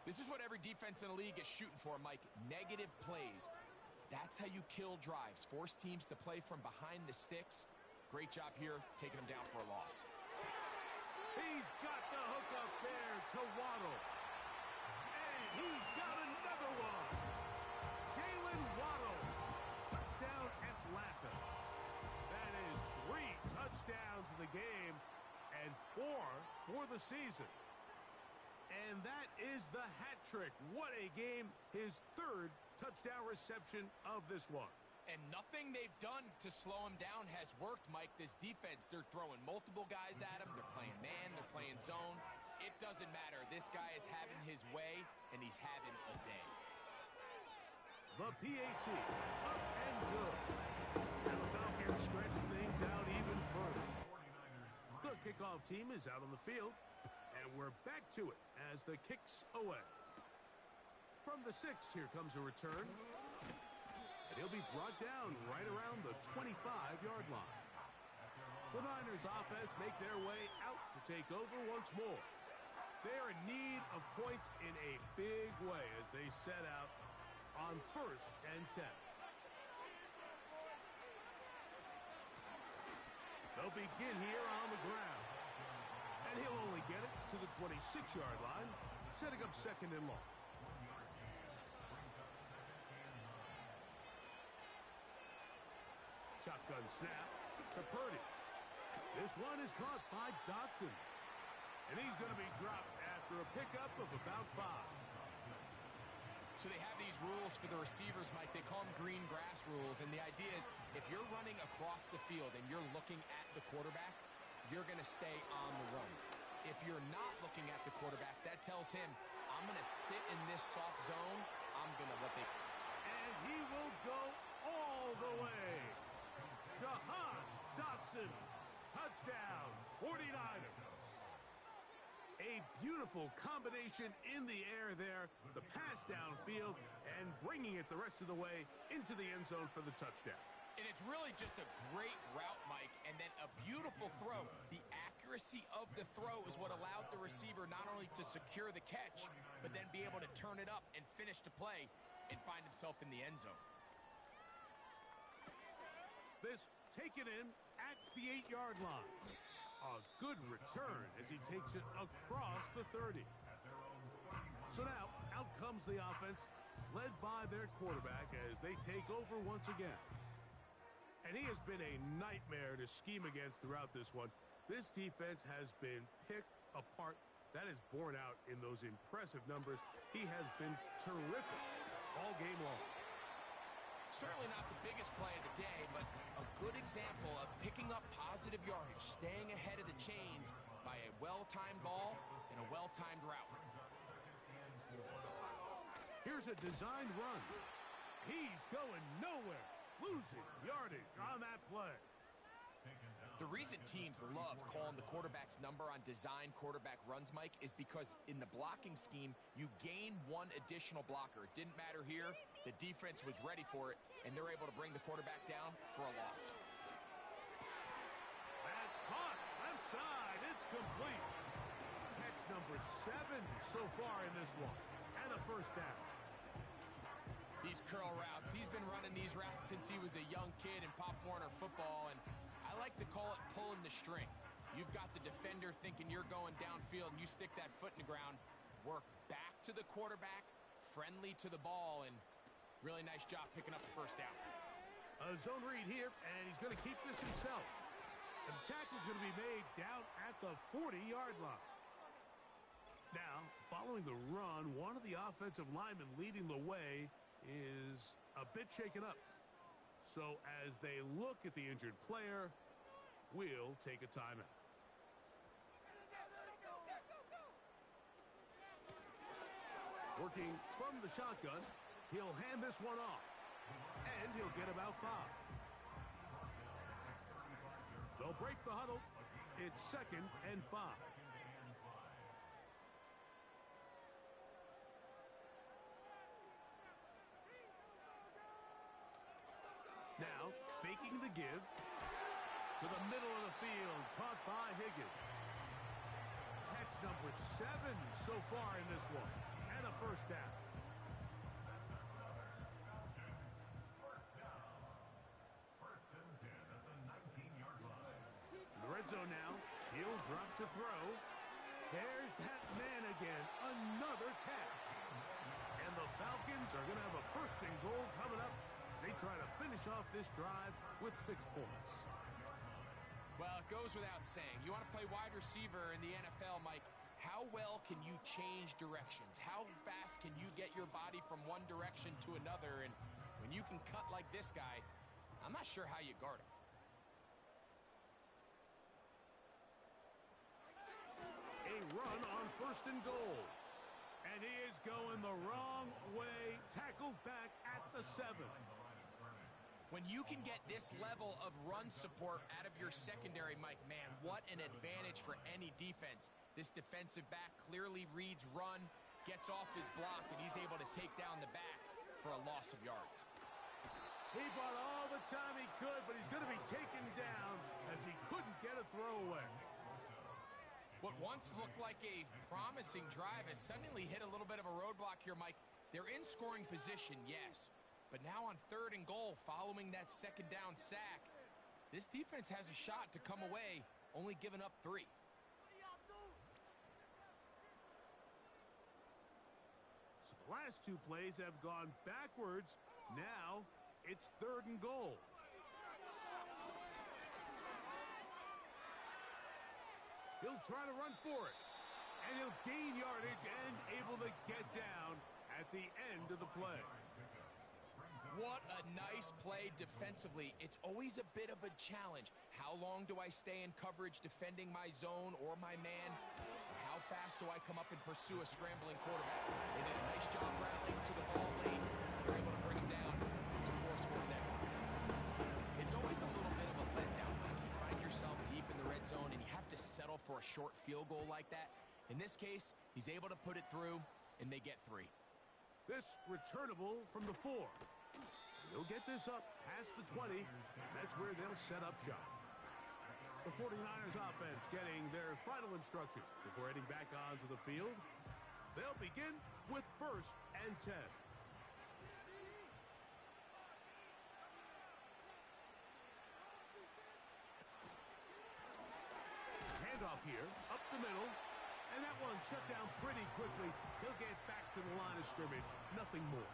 This is what every defense in the league is shooting for, Mike. Negative plays. That's how you kill drives. Force teams to play from behind the sticks. Great job here, taking them down for a loss. He's got the hook up there to Waddle. And he's got another one. Jalen Waddle. Touchdown, Atlanta. That is 3 touchdowns in the game and 4 for the season. And that is the hat trick. What a game. His 3rd touchdown reception of this one. And nothing they've done to slow him down has worked, Mike. This defense, they're throwing multiple guys at him. They're playing man, they're playing zone. It doesn't doesn't matter. This guy is having his way, and he's having a day. The PAT, up and good. And the Falcons stretch things out even further. The kickoff team is out on the field, and we're back to it as the kicks away. From the 6, here comes a return. And he'll be brought down right around the 25-yard line. The Niners offense make their way out to take over once more. They're in need of points in a big way as they set out on 1st and 10. They'll begin here on the ground. And he'll only get it to the 26-yard line, setting up 2nd and long. Shotgun snap to Purdy. This one is caught by Dotson. And he's going to be dropped after a pickup of about 5. So they have these rules for the receivers, Mike. They call them green grass rules. And the idea is if you're running across the field and you're looking at the quarterback, you're going to stay on the run. If you're not looking at the quarterback, that tells him, I'm going to sit in this soft zone. I'm going to And he will go all the way. Jahan Dotson. Touchdown, 49ers. A beautiful combination in the air there. The pass downfield and bringing it the rest of the way into the end zone for the touchdown. And it's really just a great route, Mike, and then a beautiful throw. The accuracy of the throw is what allowed the receiver not only to secure the catch, but then be able to turn it up and finish the play and find himself in the end zone. This taken in at the 8-yard line. A good return as he takes it across the 30. So now, out comes the offense, led by their quarterback as they take over once again. And he has been a nightmare to scheme against throughout this one. This defense has been picked apart. That is borne out in those impressive numbers. He has been terrific all game long. Certainly not the biggest play of the day, but a good example of picking up positive yardage, staying ahead of the chains by a well-timed ball and a well-timed route. Here's a designed run. He's going nowhere, losing yardage on that play. The reason teams love calling the quarterback's number on design quarterback runs, Mike, is because in the blocking scheme, you gain one additional blocker. It didn't matter here. The defense was ready for it, and they're able to bring the quarterback down for a loss. That's caught. Left side. It's complete. Catch number 7 so far in this one. And a first down. These curl routes. He's been running these routes since he was a young kid in Pop Warner football, and I like to call it pulling the string. You've got the defender thinking you're going downfield, and you stick that foot in the ground, work back to the quarterback, friendly to the ball, and really nice job picking up the first down. A zone read here, and he's going to keep this himself. And the tackle's going to be made down at the 40-yard line. Now, following the run, one of the offensive linemen leading the way is a bit shaken up. So as they look at the injured player, we'll take a timeout. Working from the shotgun, he'll hand this one off. And he'll get about 5. They'll break the huddle. It's 2nd and 5. Now, faking the give to the middle of the field, caught by Higgins. Catch number 7 so far in this one, and a first down. First and 10 at the 19-yard line. In the red zone now, he'll drop to throw. There's that man again, another catch. And the Falcons are going to have a first and goal coming up. They try to finish off this drive with 6 points. Well, it goes without saying. You want to play wide receiver in the NFL, Mike. How well can you change directions? How fast can you get your body from one direction to another? And when you can cut like this guy, I'm not sure how you guard him. A run on first and goal. And he is going the wrong way. Tackled back at the 7. When you can get this level of run support out of your secondary, Mike, man, what an advantage for any defense. This defensive back clearly reads run, gets off his block, and he's able to take down the back for a loss of yards. He bought all the time he could, but he's going to be taken down as he couldn't get a throwaway. What once looked like a promising drive has suddenly hit a little bit of a roadblock here, Mike. They're in scoring position, yes. But now on 3rd and goal, following that 2nd down sack, this defense has a shot to come away, only giving up 3. So the last 2 plays have gone backwards. Now it's 3rd and goal. He'll try to run for it. And he'll gain yardage and able to get down at the end of the play. What a nice play defensively. It's always a bit of a challenge. How long do I stay in coverage defending my zone or my man? How fast do I come up and pursue a scrambling quarterback? They did a nice job rallying to the ball late. They're able to bring him down to force 4th down. It's always a little bit of a letdown when you find yourself deep in the red zone and you have to settle for a short field goal like that. In this case, he's able to put it through, and they get 3. This returnable from the 4. He'll get this up past the 20, and that's where they'll set up shop. The 49ers offense getting their final instructions before heading back onto the field. They'll begin with 1st and 10. Handoff here, up the middle, and that one shut down pretty quickly. He'll get back to the line of scrimmage, nothing more.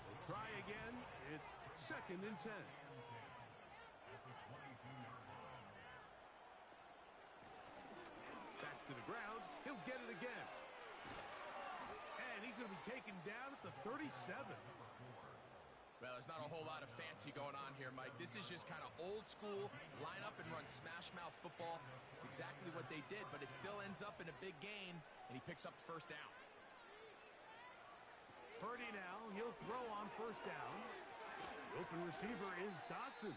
They'll try again. It's 2nd and 10. Back to the ground. He'll get it again. And he's going to be taken down at the 37. Well, there's not a whole lot of fancy going on here, Mike. This is just kind of old school, line up and run smash mouth football. It's exactly what they did, but it still ends up in a big game, and he picks up the 1st down. Purdy now, he'll throw on 1st down. The open receiver is Dotson.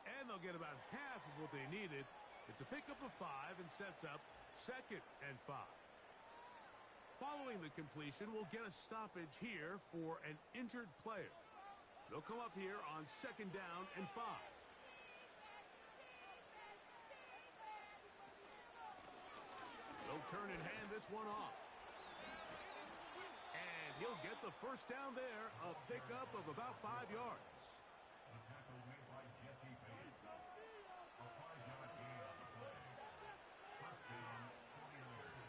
And they'll get about half of what they needed. It's a pickup of 5 and sets up 2nd and 5. Following the completion, we'll get a stoppage here for an injured player. They'll come up here on 2nd down and 5. They'll turn and hand this one off. And he'll get the 1st down there, a pickup of about 5 yards. A tackle made by Jesse Bates. A 5-yard gain on the play. 1st down, 49ers.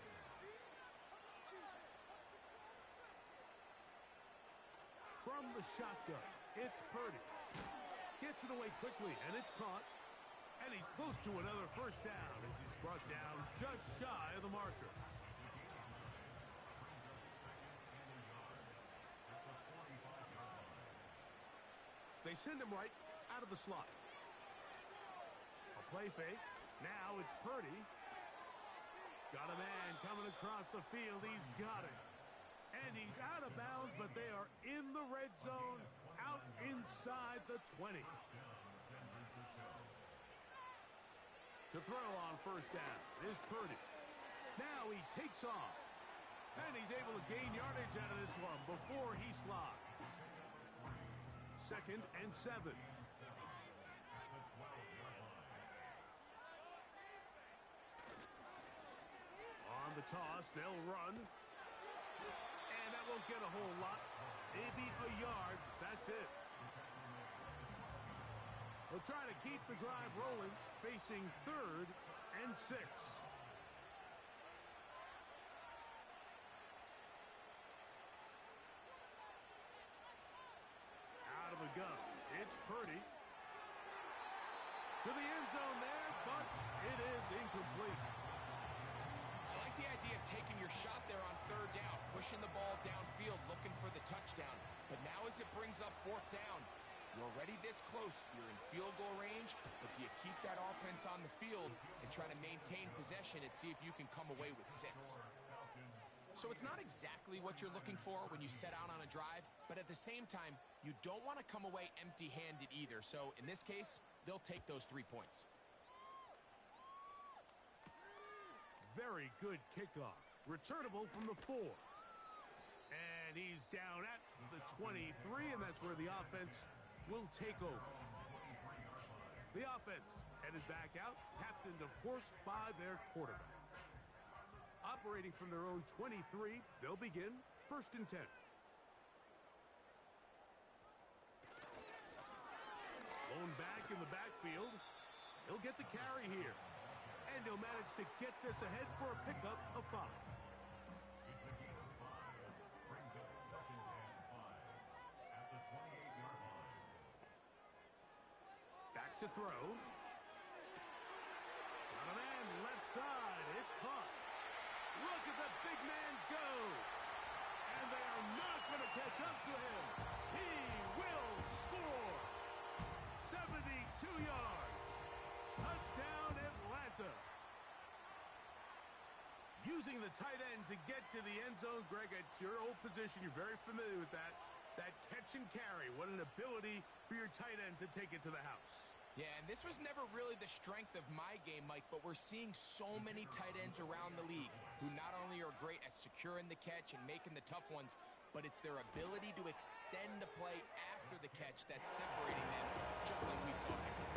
From the shotgun, it's Purdy. Gets it away quickly, and it's caught. And he's close to another 1st down as he's brought down just shy of the marker. They send him right out of the slot. A play fake. Now it's Purdy. Got a man coming across the field. He's got it. And he's out of bounds, but they are in the red zone, out inside the 20. To throw on 1st down is Purdy. Now he takes off. And he's able to gain yardage out of this one before he slides. 2nd and 7. On the toss, they'll run. And that won't get a whole lot. Maybe a yard. That's it. They'll try to keep the drive rolling, facing 3rd and 6. Out of the gun, it's Purdy. To the end zone there, but it is incomplete. I like the idea of taking your shot there on 3rd down, pushing the ball downfield, looking for the touchdown. But now as it brings up 4th down, You're already this close. You're in field goal range, but do you keep that offense on the field and try to maintain possession and see if you can come away with 6? So it's not exactly what you're looking for when you set out on a drive, but at the same time, you don't want to come away empty-handed either. So in this case, they'll take those 3 points. Very good kickoff. Returnable from the 4. And he's down at the 23, and that's where the offense will take over. The offense headed back out, captained, of course, by their quarterback. Operating from their own 23, they'll begin 1st and 10. Blown back in the backfield. He'll get the carry here. And he'll manage to get this ahead for a pickup of 5. It's a gain of 5. Brings up 2nd and 5 at the 28-yard line. Back to throw. Got a man left side. It's caught. Look at the big man go. And they are not going to catch up to him. He will score. 72 yards. Touchdown, Atlanta. Using the tight end to get to the end zone, Greg, it's your old position. You're very familiar with that. That catch and carry. What an ability for your tight end to take it to the house. Yeah, and this was never really the strength of my game, Mike, but we're seeing so many tight ends around the league who not only are great at securing the catch and making the tough ones, but it's their ability to extend the play after the catch that's separating them, just like we saw here.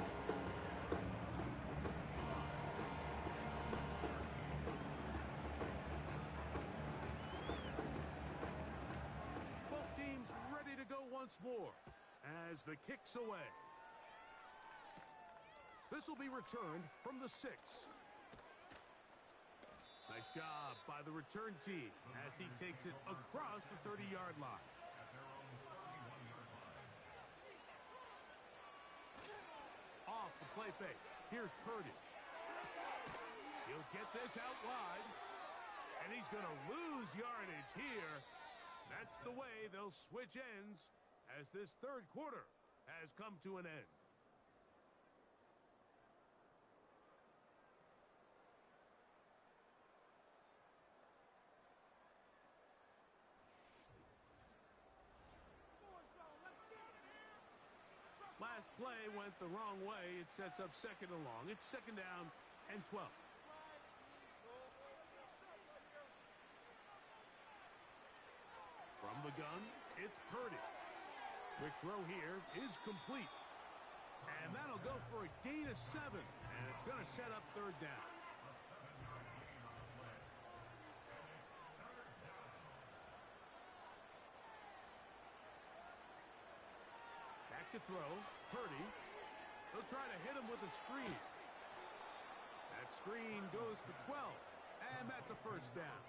Both teams ready to go once more as the kick's away. This will be returned from the 6. Nice job by the return team as he takes it across the 30-yard line. At their own 31-yard line. Off the play fake. Here's Purdy. He'll get this out wide. And he's going to lose yardage here. That's the way they'll switch ends as this 3rd quarter has come to an end. Last play went the wrong way. It sets up 2nd and long. It's 2nd down and 12. From the gun, it's Purdy. Quick throw here is complete. And that'll go for a gain of 7. And it's going to set up 3rd down. Back to throw. Purdy. They'll try to hit him with a screen. That screen goes for 12. And that's a 1st down.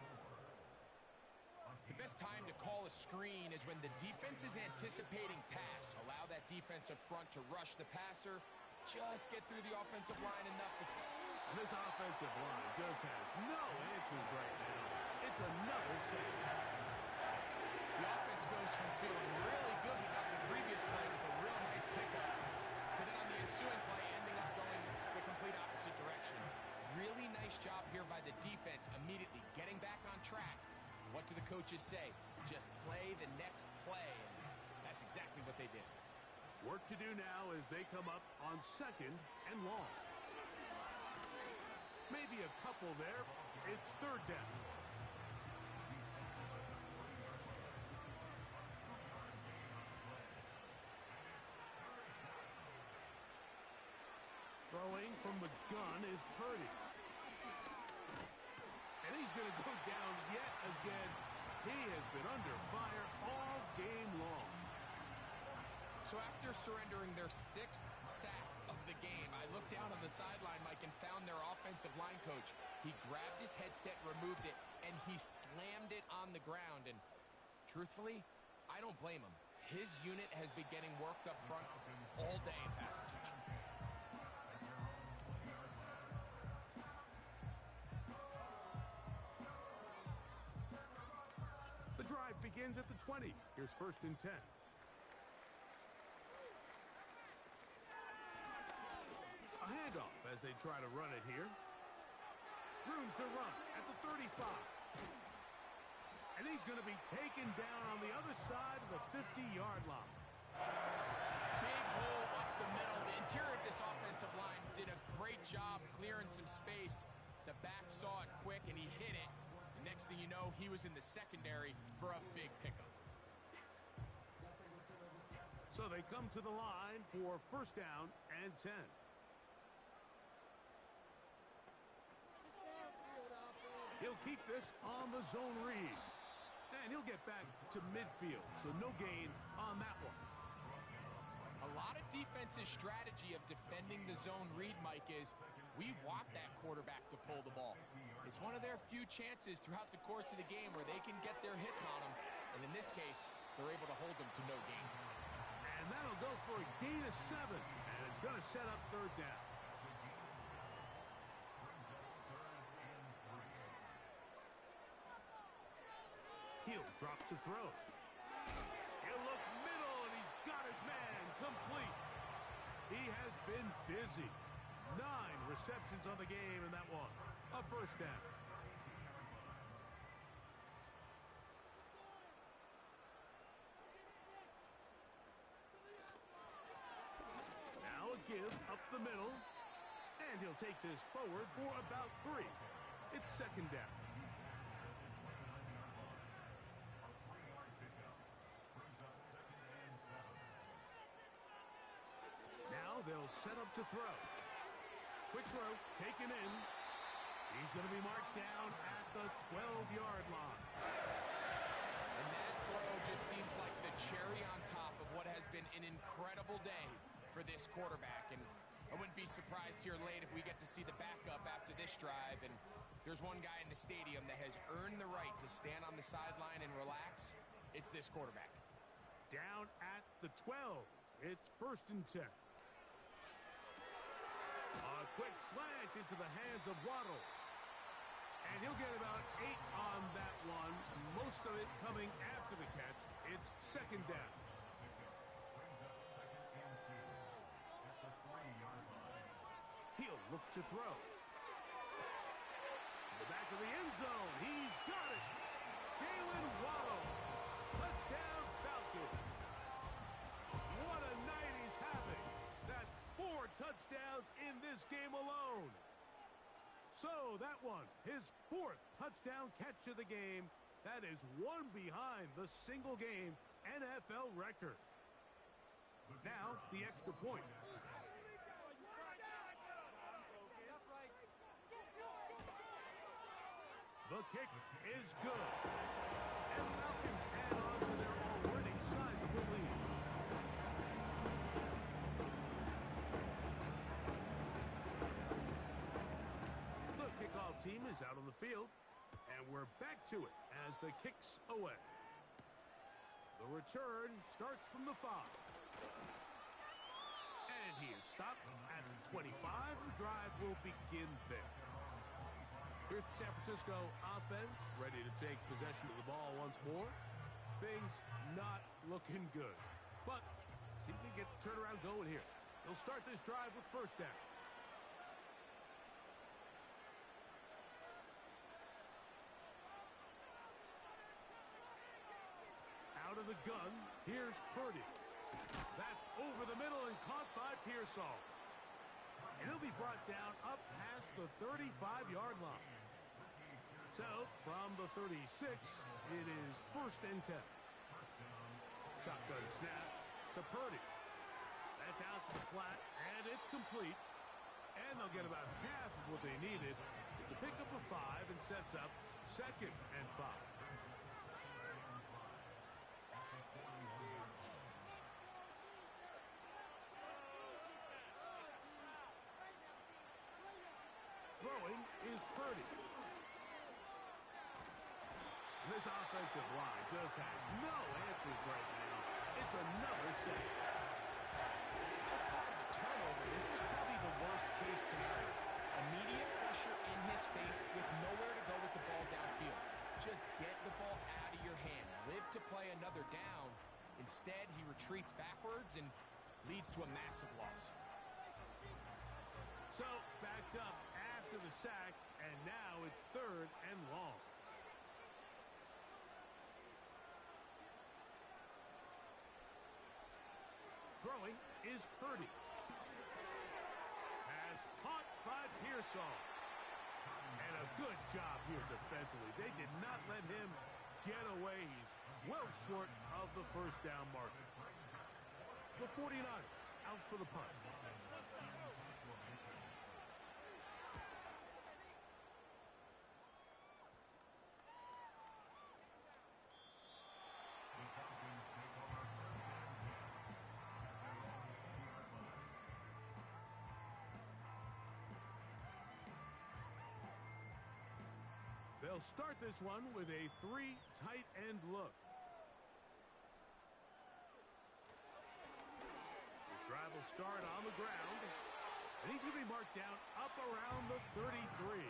The best time to call a screen is when the defense is anticipating pass. Allow that defensive front to rush the passer. Just get through the offensive line enough. This offensive line just has no answers right now. It's another save. The offense goes from feeling really good about the previous play with a real nice pickup to then on the ensuing play ending up going the complete opposite direction. Really nice job here by the defense immediately getting back on track. What do the coaches say? Just play the next play. And that's exactly what they did. Work to do now as they come up on 2nd and long. Maybe a couple there. It's 3rd down. Throwing from the gun is Purdy. And he's going to go down yet again. He has been under fire all game long. So after surrendering their 6th sack of the game, I looked down on the sideline, Mike, and found their offensive line coach. He grabbed his headset, removed it, and he slammed it on the ground. And truthfully, I don't blame him. His unit has been getting worked up front all day in pass protection. The drive begins at the 20. Here's 1st and 10. as they try to run it here. Room to run at the 35. And he's going to be taken down on the other side of the 50-yard line. Big hole up the middle. The interior of this offensive line did a great job clearing some space. The back saw it quick, and he hit it. The next thing you know, he was in the secondary for a big pickup. So they come to the line for first down and 10. He'll keep this on the zone read. And he'll get back to midfield, so no gain on that one. A lot of defense's strategy of defending the zone read, Mike, is we want that quarterback to pull the ball. It's one of their few chances throughout the course of the game where they can get their hits on him. And in this case, they're able to hold them to no gain. And that'll go for a gain of 7. And it's going to set up third down. He'll drop to throw. He'll look middle, and he's got his man complete. He has been busy. 9 receptions on the game in that one. A first down. Now a give up the middle. And he'll take this forward for about 3. It's second down. They'll set up to throw. Quick throw, taken in. He's going to be marked down at the 12-yard line. And that throw just seems like the cherry on top of what has been an incredible day for this quarterback. And I wouldn't be surprised here late if we get to see the backup after this drive. And there's one guy in the stadium that has earned the right to stand on the sideline and relax. It's this quarterback. Down at the 12. It's first and 10. A quick slant into the hands of Waddle. And he'll get about 8 on that one. Most of it coming after the catch. It's second down. He'll look to throw. To the back of the end zone. He's got it. Jalen Waddle. Touchdown Falcons. What a night he's having. That's 4 touchdowns in this game alone. So that one, his 4th touchdown catch of the game. That is one behind the single-game NFL record. Now, the extra point. The kick is good. And the Falcons add on to their already sizable lead. The kickoff team is out on the field. And we're back to it as the kick's away. The return starts from the 5. And he is stopped at the 25. The drive will begin there. Here's the San Francisco offense, ready to take possession of the ball once more. Things not looking good. But see if they get the turnaround going here. They'll start this drive with first down. Out of the gun, here's Purdy. That's over the middle and caught by Pearsall. And he'll be brought down up past the 35-yard line. So, from the 36, it is first and 10. Shotgun snap to Purdy. That's out to the flat, and it's complete. And they'll get about half of what they needed. It's a pickup of 5 and sets up second and 5. Throwing is Purdy. And this offensive line just has no answers right now. It's another sack. Outside of the turnover, this was probably the worst-case scenario. Immediate pressure in his face with nowhere to go with the ball downfield. Just get the ball out of your hand. Live to play another down. Instead, he retreats backwards and leads to a massive loss. So, backed up after the sack, and now it's 3rd and long. Throwing is Purdy. Pass caught by Pearsall. And a good job here defensively. They did not let him get away. He's well short of the first down marker. The 49ers out for the punt. They'll start this one with a 3 tight end look. His drive will start on the ground, and he's going to be marked down up around the 33.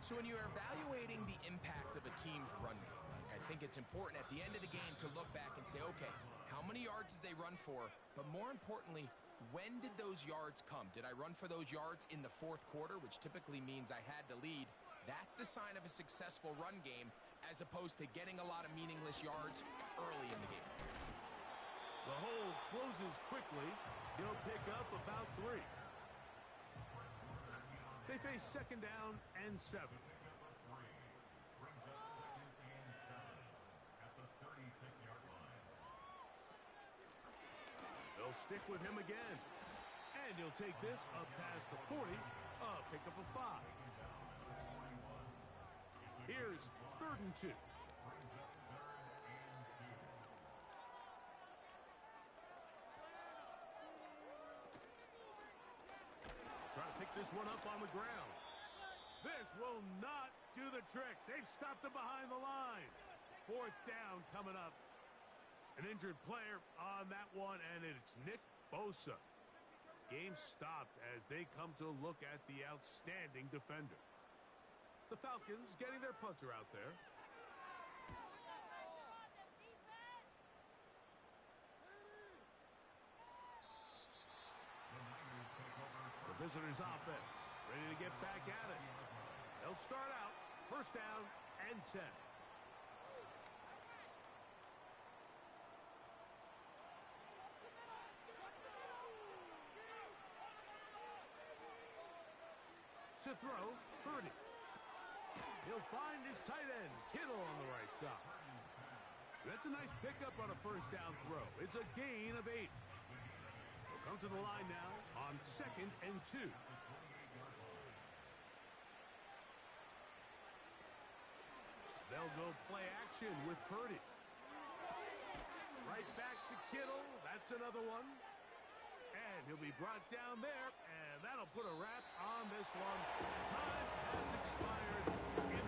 So when you're evaluating the impact of a team's run game, I think it's important at the end of the game to look back and say, okay, how many yards did they run for? But more importantly, when did those yards come? Did I run for those yards in the 4th quarter, which typically means I had to lead? That's the sign of a successful run game, as opposed to getting a lot of meaningless yards early in the game. The hole closes quickly. He'll pick up about 3. They face 2nd down and 7. Brings up 2nd and 7 at the 36-yard line. They'll stick with him again. And he'll take this up past the 40. Pick up a 5. Here's 3rd and 2. Try to pick this one up on the ground. This will not do the trick. They've stopped him behind the line. 4th down coming up. An injured player on that one, and it's Nick Bosa. Game stopped as they come to look at the outstanding defender. The Falcons getting their punter out there. The visitors' offense ready to get back at it. They'll start out 1st down and 10. To throw, Purdy. He'll find his tight end, Kittle, on the right side. That's a nice pickup on a 1st down throw. It's a gain of 8. They'll come to the line now on 2nd and 2. They'll go play action with Purdy. Right back to Kittle. That's another one. And he'll be brought down there, and that'll put a wrap on this one. Time has expired.